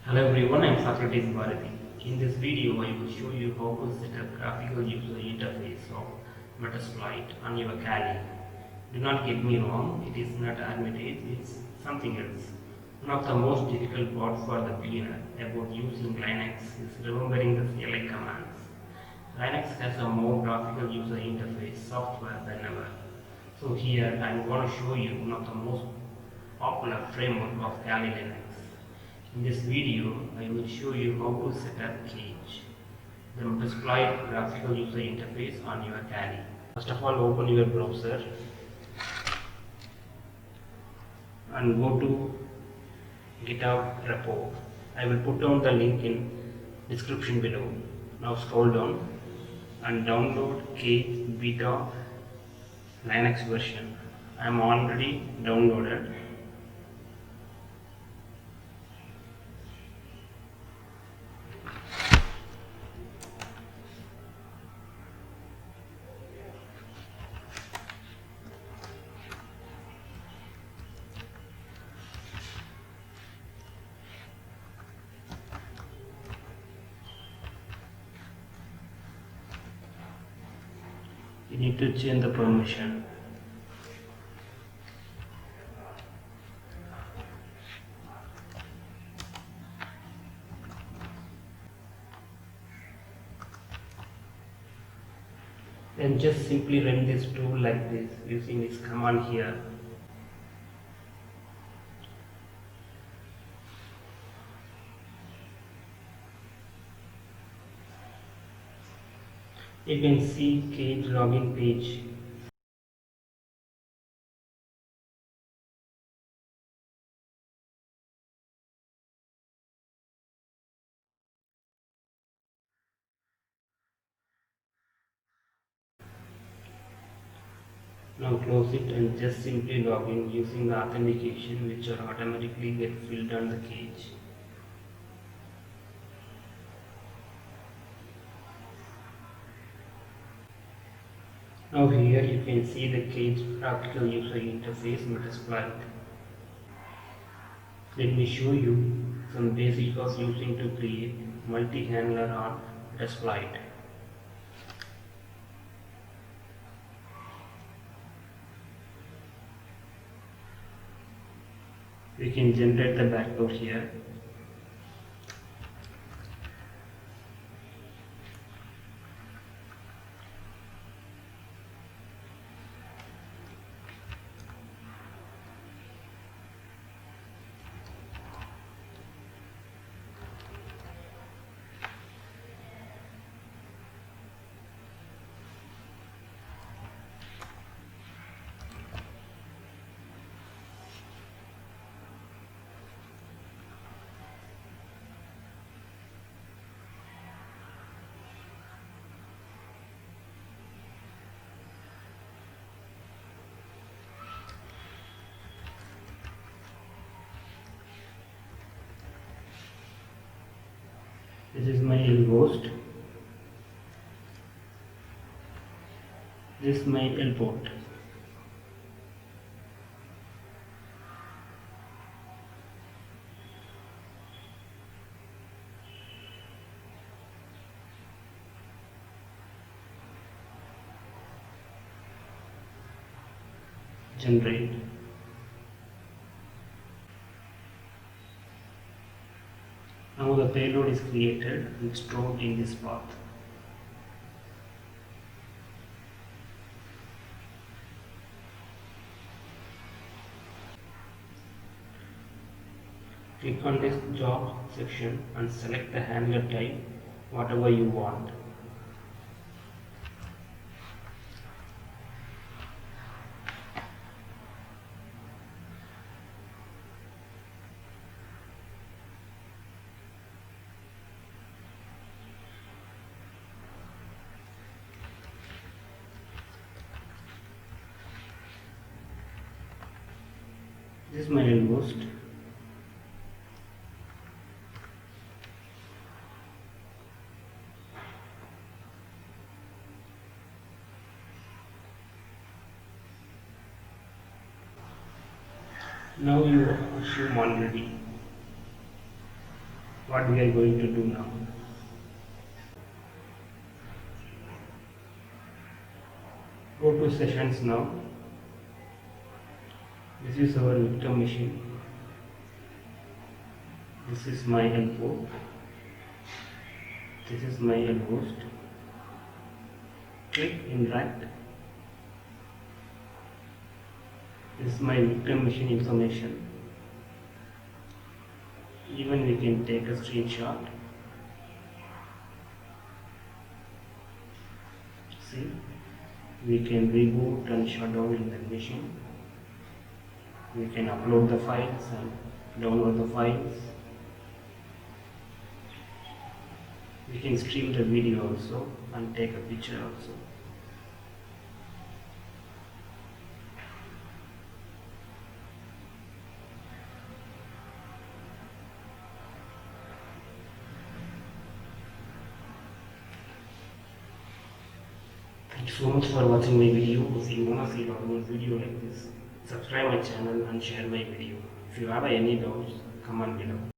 Hello everyone, I am Socrates Bharati. In this video, I will show you how to set up graphical user interface of Metasploit on your Kage. Do not get me wrong, it is not Armitage, it's something else. One of the most difficult parts for the beginner about using Linux is remembering the CLI commands. Linux has a more graphical user interface software than ever. So here I am going to show you one of the most popular framework of Kali Linux. In this video, I will show you how to set up Kage, the multiplied graphical user interface on your Kali. First of all, open your browser and go to GitHub repo. I will put down the link in description below. Now scroll down and download Kage beta Linux version. I am already downloaded. You need to change the permission. Then just simply run this tool like this using this command here. You can see Kage login page. Now close it and just simply log in using the authentication which will automatically get filled on the Kage. Now here you can see the Kage graphical user interface multiplied. Let me show you some basics of using to create multi-handler on Metasploit. We can generate the backdoor here. This is my ghost. This is my port. Generate. Now the payload is created and stored in this path. Click on this job section and select the handler type, whatever you want. This is my ghost. Now you assume already. What we are going to do now? Go to sessions now. This is our victim machine. This is my endpoint. This is my end host. Click interact. This is my victim machine information. Even we can take a screenshot. See, we can reboot and shut down in the machine. We can upload the files and download the files. We can stream the video also and take a picture also. Thank you so much for watching my video. If you wanna see more video like this, subscribe my channel and share my video. If you have any doubts, comment below.